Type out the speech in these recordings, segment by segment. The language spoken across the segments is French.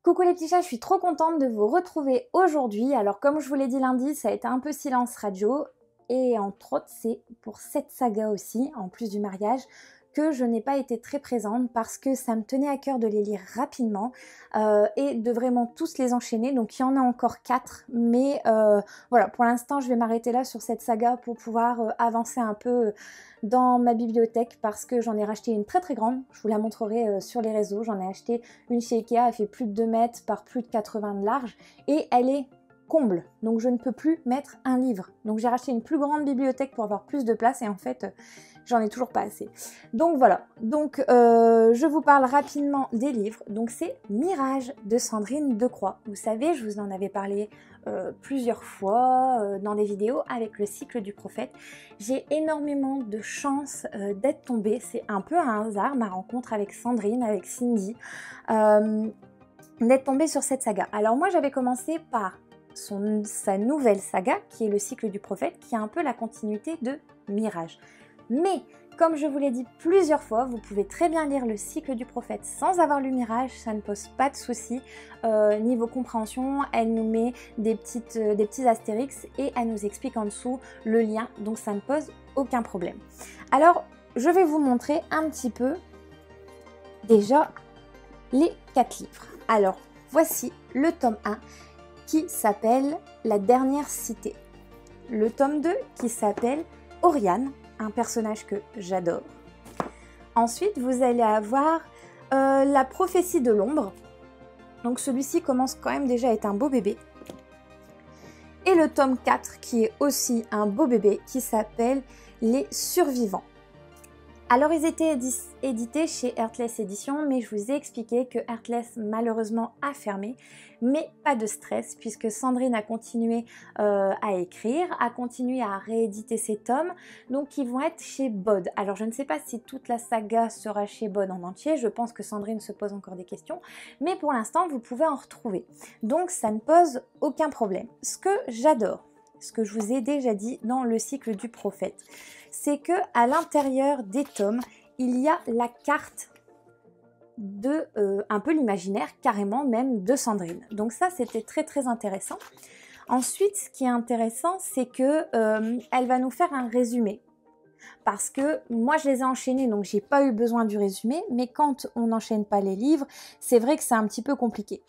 Coucou les petits chats, je suis trop contente de vous retrouver aujourd'hui. Alors comme je vous l'ai dit lundi, ça a été un peu silence radio et entre autres c'est pour cette saga aussi, en plus du mariage, que je n'ai pas été très présente parce que ça me tenait à cœur de les lire rapidement et de vraiment tous les enchaîner. Donc il y en a encore 4, mais voilà, pour l'instant je vais m'arrêter là sur cette saga pour pouvoir avancer un peu dans ma bibliothèque parce que j'en ai racheté une très très grande. Je vous la montrerai sur les réseaux. J'en ai acheté une chez Ikea, elle fait plus de 2 mètres par plus de 80 de large et elle est comble, donc je ne peux plus mettre un livre. Donc j'ai racheté une plus grande bibliothèque pour avoir plus de place et en fait j'en ai toujours pas assez. Donc voilà, donc je vous parle rapidement des livres. Donc c'est Mirage de Sandrine Decroix. Vous savez, je vous en avais parlé plusieurs fois dans des vidéos avec le cycle du prophète. J'ai énormément de chance d'être tombée, c'est un peu un hasard, ma rencontre avec Sandrine, avec Cindy, d'être tombée sur cette saga. Alors moi j'avais commencé par sa nouvelle saga qui est le cycle du prophète, qui est un peu la continuité de Mirage. Mais comme je vous l'ai dit plusieurs fois, vous pouvez très bien lire le cycle du prophète sans avoir lu Mirage, ça ne pose pas de soucis. Niveau compréhension, elle nous met des petits astérix et elle nous explique en dessous le lien, donc ça ne pose aucun problème. Alors, je vais vous montrer un petit peu déjà les 4 livres. Alors, voici le tome 1 qui s'appelle La dernière cité. Le tome 2 qui s'appelle Oriane, un personnage que j'adore. Ensuite, vous allez avoir La prophétie de l'ombre. Donc celui-ci commence quand même déjà à être un beau bébé. Et le tome 4 qui est aussi un beau bébé qui s'appelle Les survivants. Alors ils étaient édités chez Heartless Éditions, mais je vous ai expliqué que Heartless malheureusement a fermé, mais pas de stress puisque Sandrine a continué à écrire, a continué à rééditer ses tomes, donc ils vont être chez Bod. Alors je ne sais pas si toute la saga sera chez Bod en entier, je pense que Sandrine se pose encore des questions, mais pour l'instant vous pouvez en retrouver, donc ça ne pose aucun problème. Ce que j'adore, ce que je vous ai déjà dit dans le cycle du prophète, c'est que à l'intérieur des tomes, il y a la carte de un peu l'imaginaire, carrément même de Sandrine. Donc ça, c'était très très intéressant. Ensuite, ce qui est intéressant, c'est que elle va nous faire un résumé. Parce que moi je les ai enchaînés, donc j'ai pas eu besoin du résumé, mais quand on n'enchaîne pas les livres, c'est vrai que c'est un petit peu compliqué.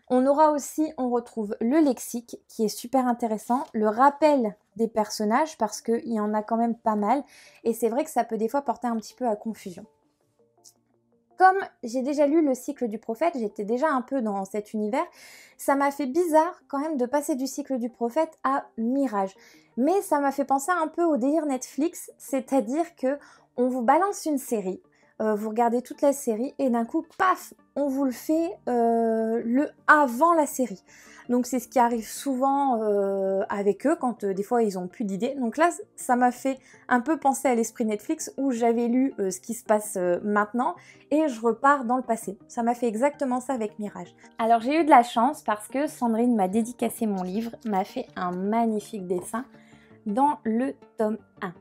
On aura aussi, on retrouve le lexique qui est super intéressant, le rappel des personnages parce qu'il y en a quand même pas mal et c'est vrai que ça peut des fois porter un petit peu à confusion. Comme j'ai déjà lu le cycle du prophète, j'étais déjà un peu dans cet univers, ça m'a fait bizarre quand même de passer du cycle du prophète à Mirage. Mais ça m'a fait penser un peu au délire Netflix, c'est-à-dire que on vous balance une série, vous regardez toute la série et d'un coup, paf, on vous le fait le avant la série. Donc c'est ce qui arrive souvent avec eux quand des fois ils ont plus d'idées. Donc là, ça m'a fait un peu penser à l'esprit Netflix où j'avais lu ce qui se passe maintenant et je repars dans le passé. Ça m'a fait exactement ça avec Mirage. Alors j'ai eu de la chance parce que Sandrine m'a dédicacé mon livre, m'a fait un magnifique dessin dans le tome 1.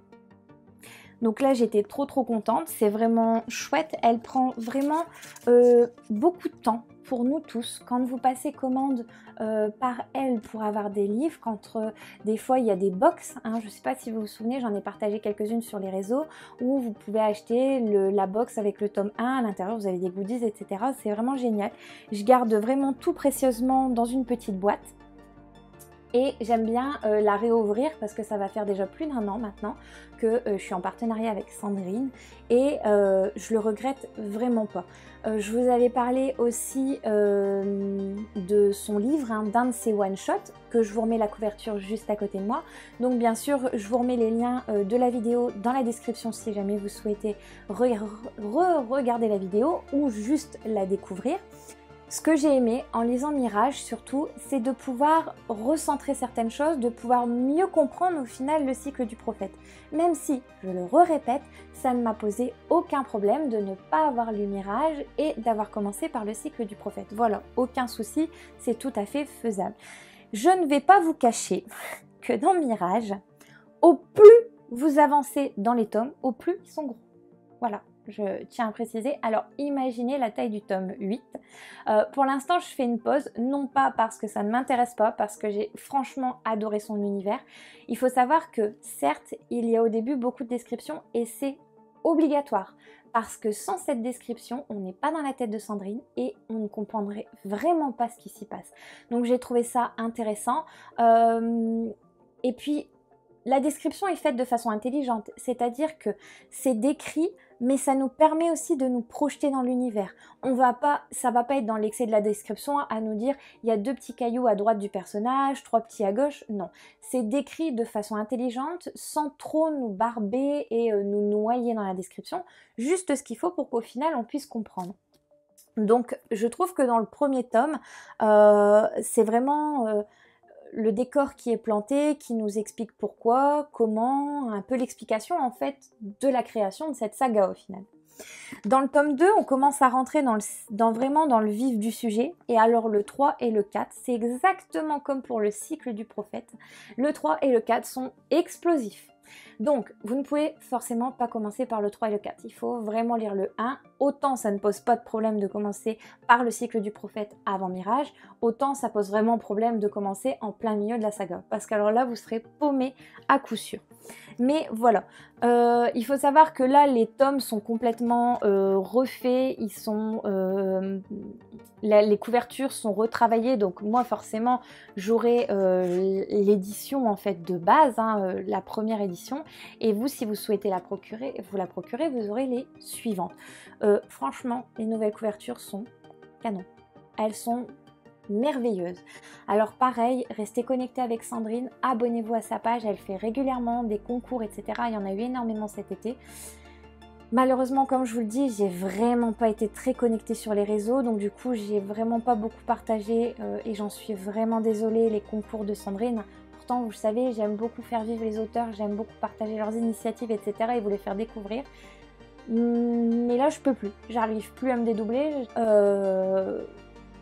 Donc là j'étais trop contente, c'est vraiment chouette, elle prend vraiment beaucoup de temps pour nous tous. Quand vous passez commande par elle pour avoir des livres, quand des fois il y a des box, hein, je ne sais pas si vous vous souvenez, j'en ai partagé quelques-unes sur les réseaux, où vous pouvez acheter la box avec le tome 1, à l'intérieur vous avez des goodies, etc. C'est vraiment génial. Je garde vraiment tout précieusement dans une petite boîte. Et j'aime bien la réouvrir parce que ça va faire déjà plus d'1 an maintenant que je suis en partenariat avec Sandrine et je le regrette vraiment pas. Je vous avais parlé aussi de son livre, hein, d'un de ses one-shots, que je vous remets la couverture juste à côté de moi. Donc bien sûr, je vous remets les liens de la vidéo dans la description si jamais vous souhaitez regarder la vidéo ou juste la découvrir. Ce que j'ai aimé en lisant Mirage surtout, c'est de pouvoir recentrer certaines choses, de pouvoir mieux comprendre au final le cycle du prophète. Même si, je le répète, ça ne m'a posé aucun problème de ne pas avoir lu Mirage et d'avoir commencé par le cycle du prophète. Voilà, aucun souci, c'est tout à fait faisable. Je ne vais pas vous cacher que dans Mirage, au plus vous avancez dans les tomes, au plus ils sont gros. Voilà. je tiens à préciser. Alors imaginez la taille du tome 8. Pour l'instant je fais une pause, non pas parce que ça ne m'intéresse pas, parce que j'ai franchement adoré son univers. Il faut savoir que certes il y a au début beaucoup de descriptions et c'est obligatoire. Parce que sans cette description, on n'est pas dans la tête de Sandrine et on ne comprendrait vraiment pas ce qui s'y passe. Donc j'ai trouvé ça intéressant. Et puis la description est faite de façon intelligente, c'est-à-dire que c'est décrit, mais ça nous permet aussi de nous projeter dans l'univers. Ça va pas être dans l'excès de la description à nous dire il y a 2 petits cailloux à droite du personnage, 3 petits à gauche, non. C'est décrit de façon intelligente, sans trop nous barber et nous noyer dans la description, juste ce qu'il faut pour qu'au final on puisse comprendre. Donc je trouve que dans le premier tome, c'est vraiment le décor qui est planté, qui nous explique pourquoi, comment, un peu l'explication en fait de la création de cette saga au final. Dans le tome 2, on commence à rentrer vraiment dans le vif du sujet. Et alors le 3 et le 4, c'est exactement comme pour le cycle du prophète. Le 3 et le 4 sont explosifs. Donc, vous ne pouvez forcément pas commencer par le 3 et le 4. Il faut vraiment lire le 1. Autant ça ne pose pas de problème de commencer par le cycle du prophète avant Mirage, autant ça pose vraiment problème de commencer en plein milieu de la saga. Parce qu'alors là, vous serez paumé à coup sûr. Mais voilà, il faut savoir que là, les tomes sont complètement refaits, les couvertures sont retravaillées, donc moi forcément j'aurai l'édition en fait de base, hein, la première édition, et vous si vous souhaitez la procurer, vous aurez les suivantes. Franchement, les nouvelles couvertures sont canon, elles sont merveilleuse. Alors pareil, restez connectés avec Sandrine, abonnez-vous à sa page, elle fait régulièrement des concours, etc. Il y en a eu énormément cet été. Malheureusement, comme je vous le dis, j'ai vraiment pas été très connectée sur les réseaux, donc du coup, j'ai vraiment pas beaucoup partagé et j'en suis vraiment désolée, les concours de Sandrine. Pourtant, vous le savez, j'aime beaucoup faire vivre les auteurs, j'aime beaucoup partager leurs initiatives, etc. et vous les faire découvrir. Mais là, je peux plus, j'arrive plus à me dédoubler.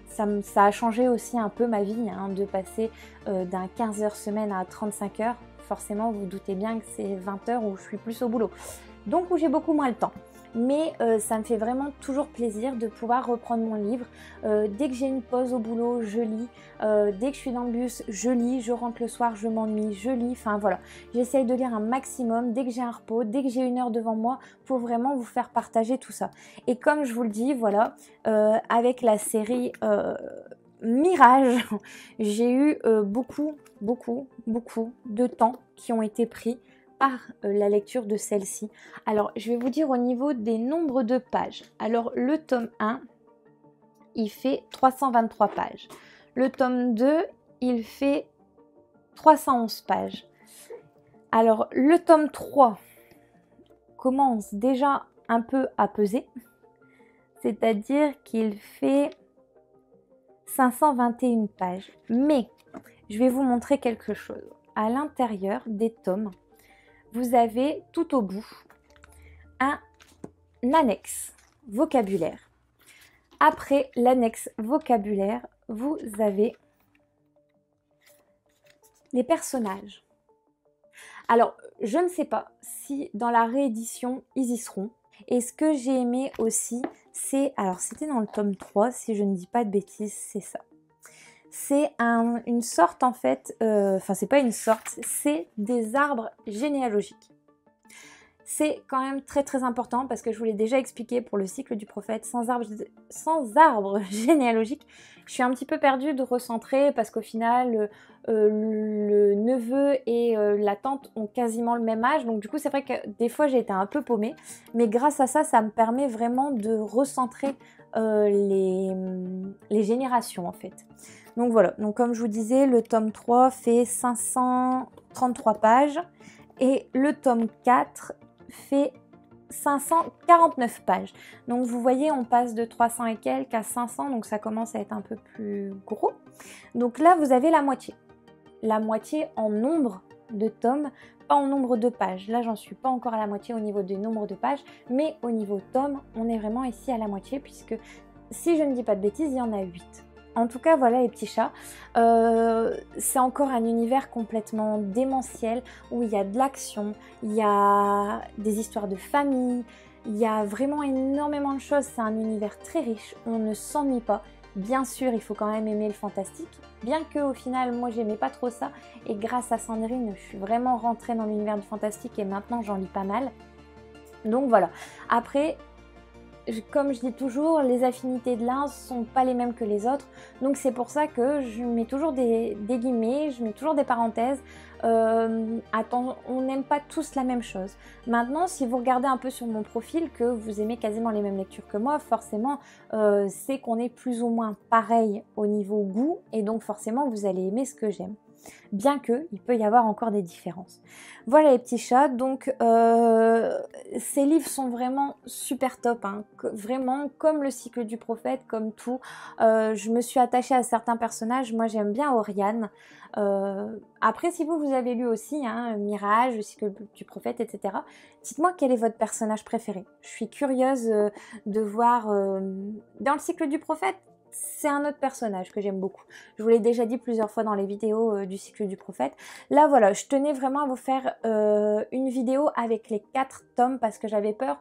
Ça a changé aussi un peu ma vie, hein, de passer d'un 15 heures semaine à 35 heures. Forcément, vous vous doutez bien que c'est 20 heures où je suis plus au boulot. Donc où j'ai beaucoup moins le temps. Mais ça me fait vraiment toujours plaisir de pouvoir reprendre mon livre. Dès que j'ai une pause au boulot, je lis. Dès que je suis dans le bus, je lis. Je rentre le soir, je m'ennuie, je lis. Enfin voilà, j'essaye de lire un maximum dès que j'ai un repos, dès que j'ai 1 heure devant moi pour vraiment vous faire partager tout ça. Et comme je vous le dis, voilà, avec la série Mirage, j'ai eu beaucoup de temps qui ont été pris par la lecture de celle-ci. Alors, je vais vous dire au niveau des nombres de pages. Alors, le tome 1, il fait 323 pages. Le tome 2, il fait 311 pages. Alors, le tome 3 commence déjà un peu à peser. C'est-à-dire qu'il fait 521 pages. Mais, je vais vous montrer quelque chose. À l'intérieur des tomes, vous avez tout au bout un annexe vocabulaire. Après l'annexe vocabulaire, vous avez les personnages. Alors, je ne sais pas si dans la réédition, ils y seront. Et ce que j'ai aimé aussi, c'est... Alors, c'était dans le tome 3, si je ne dis pas de bêtises, c'est ça. C'est une sorte en fait, enfin c'est pas une sorte, c'est des arbres généalogiques. C'est quand même très important parce que je vous l'ai déjà expliqué pour le cycle du prophète, sans arbre généalogique, je suis un petit peu perdue de recentrer parce qu'au final, le neveu et la tante ont quasiment le même âge. Donc du coup, c'est vrai que des fois, j'ai été un peu paumée. Mais grâce à ça, ça me permet vraiment de recentrer les générations en fait. Donc voilà, donc comme je vous disais, le tome 3 fait 533 pages et le tome 4 fait 549 pages. Donc vous voyez, on passe de 300 et quelques à 500, donc ça commence à être un peu plus gros. Donc là, vous avez la moitié. La moitié en nombre de tomes, pas en nombre de pages. Là, j'en suis pas encore à la moitié au niveau du nombre de pages, mais au niveau tome, on est vraiment ici à la moitié, puisque si je ne dis pas de bêtises, il y en a 8. En tout cas, voilà les petits chats. C'est encore un univers complètement démentiel où il y a de l'action, il y a des histoires de famille, Il y a vraiment énormément de choses, c'est un univers très riche, on ne s'ennuie pas. Bien sûr, il faut quand même aimer le fantastique, bien que au final, moi j'aimais pas trop ça, et grâce à Sandrine, je suis vraiment rentrée dans l'univers du fantastique et maintenant j'en lis pas mal. Donc voilà. Après, comme je dis toujours, les affinités de l'un sont pas les mêmes que les autres, donc c'est pour ça que je mets toujours des guillemets, je mets toujours des parenthèses. Attends, on n'aime pas tous la même chose. Maintenant, si vous regardez un peu sur mon profil, que vous aimez quasiment les mêmes lectures que moi, forcément, c'est qu'on est plus ou moins pareil au niveau goût, et donc forcément, vous allez aimer ce que j'aime. Bien que, il peut y avoir encore des différences. Voilà les petits chats, donc ces livres sont vraiment super top, hein. Vraiment comme le cycle du prophète, comme tout. Je me suis attachée à certains personnages, moi j'aime bien Oriane. Après si vous avez lu aussi hein, Mirage, le cycle du prophète, etc. Dites-moi quel est votre personnage préféré. Je suis curieuse de voir dans le cycle du prophète. C'est un autre personnage que j'aime beaucoup. Je vous l'ai déjà dit plusieurs fois dans les vidéos du cycle du prophète. Là voilà, je tenais vraiment à vous faire une vidéo avec les 4 tomes parce que j'avais peur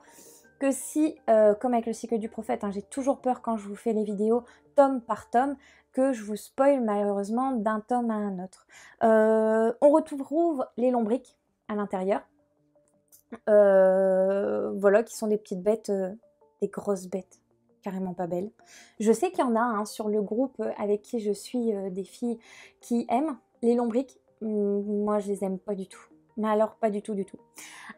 que si, comme avec le cycle du prophète, hein, j'ai toujours peur quand je vous fais les vidéos tome par tome, que je vous spoil malheureusement d'un tome à un autre. On retrouve les lombriques à l'intérieur. Voilà, qui sont des petites bêtes, des grosses bêtes. Carrément pas belle. Je sais qu'il y en a hein, sur le groupe avec qui je suis des filles qui aiment les lombriques. Moi, je les aime pas du tout. Mais alors, pas du tout, du tout.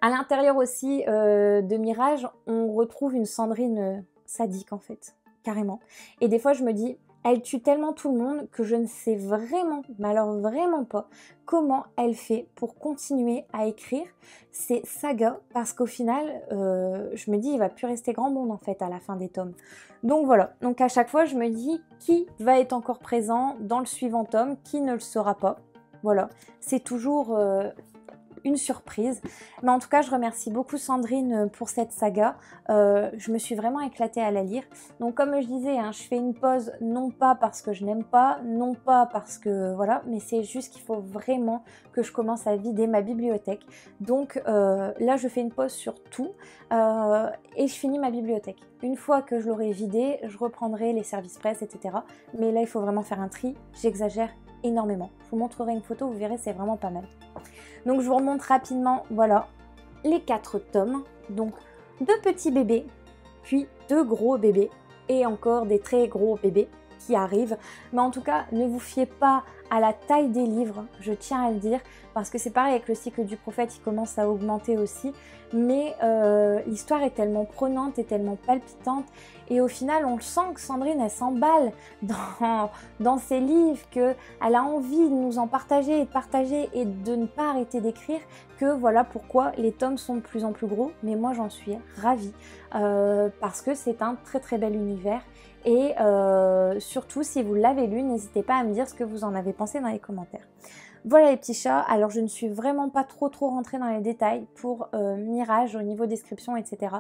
À l'intérieur aussi de Mirage, on retrouve une Sandrine sadique en fait, carrément. Et des fois, je me dis, elle tue tellement tout le monde que je ne sais vraiment, mais alors vraiment pas, comment elle fait pour continuer à écrire ces sagas, parce qu'au final, je me dis, il va plus rester grand monde en fait à la fin des tomes. Donc voilà, donc à chaque fois, je me dis, qui va être encore présent dans le suivant tome, qui ne le sera pas. Voilà, c'est toujours une surprise. Mais en tout cas, je remercie beaucoup Sandrine pour cette saga. Je me suis vraiment éclatée à la lire. Donc comme je disais, hein, je fais une pause non pas parce que je n'aime pas, non pas parce que voilà, mais c'est juste qu'il faut vraiment que je commence à vider ma bibliothèque. Donc là, je fais une pause sur tout et je finis ma bibliothèque. Une fois que je l'aurai vidée, je reprendrai les services presse, etc. Mais là, il faut vraiment faire un tri. J'exagère énormément. Je vous montrerai une photo, vous verrez, c'est vraiment pas mal. Donc je vous remontre rapidement, voilà, les 4 tomes. Donc 2 petits bébés, puis 2 gros bébés, et encore des très gros bébés qui arrivent. Mais en tout cas, ne vous fiez pas à la taille des livres, je tiens à le dire, parce que c'est pareil avec le cycle du prophète, il commence à augmenter aussi. Mais l'histoire est tellement prenante et tellement palpitante. Et au final, on le sent que Sandrine, elle s'emballe dans ses livres, qu'elle a envie de nous en partager et de ne pas arrêter d'écrire, que voilà pourquoi les tomes sont de plus en plus gros. Mais moi, j'en suis ravie, parce que c'est un très très bel univers. Et surtout, si vous l'avez lu, n'hésitez pas à me dire ce que vous en avez pensé dans les commentaires. Voilà les petits chats, alors je ne suis vraiment pas trop rentrée dans les détails pour Mirage au niveau description, etc.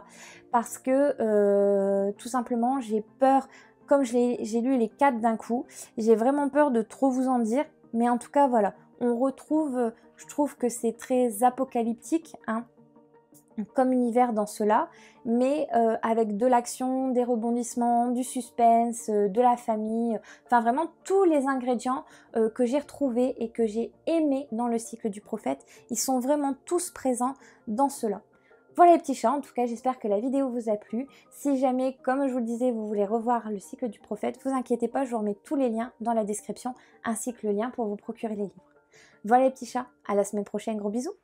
Parce que tout simplement j'ai peur, comme j'ai lu les 4 d'un coup, j'ai vraiment peur de trop vous en dire. Mais en tout cas voilà, on retrouve, je trouve que c'est très apocalyptique, hein, comme univers dans cela, mais avec de l'action, des rebondissements, du suspense, de la famille, enfin vraiment tous les ingrédients que j'ai retrouvés et que j'ai aimés dans le cycle du prophète, ils sont vraiment tous présents dans cela. Voilà les petits chats, en tout cas j'espère que la vidéo vous a plu. Si jamais, comme je vous le disais, vous voulez revoir le cycle du prophète, vous inquiétez pas, je vous remets tous les liens dans la description, ainsi que le lien pour vous procurer les livres. Voilà les petits chats, à la semaine prochaine, gros bisous.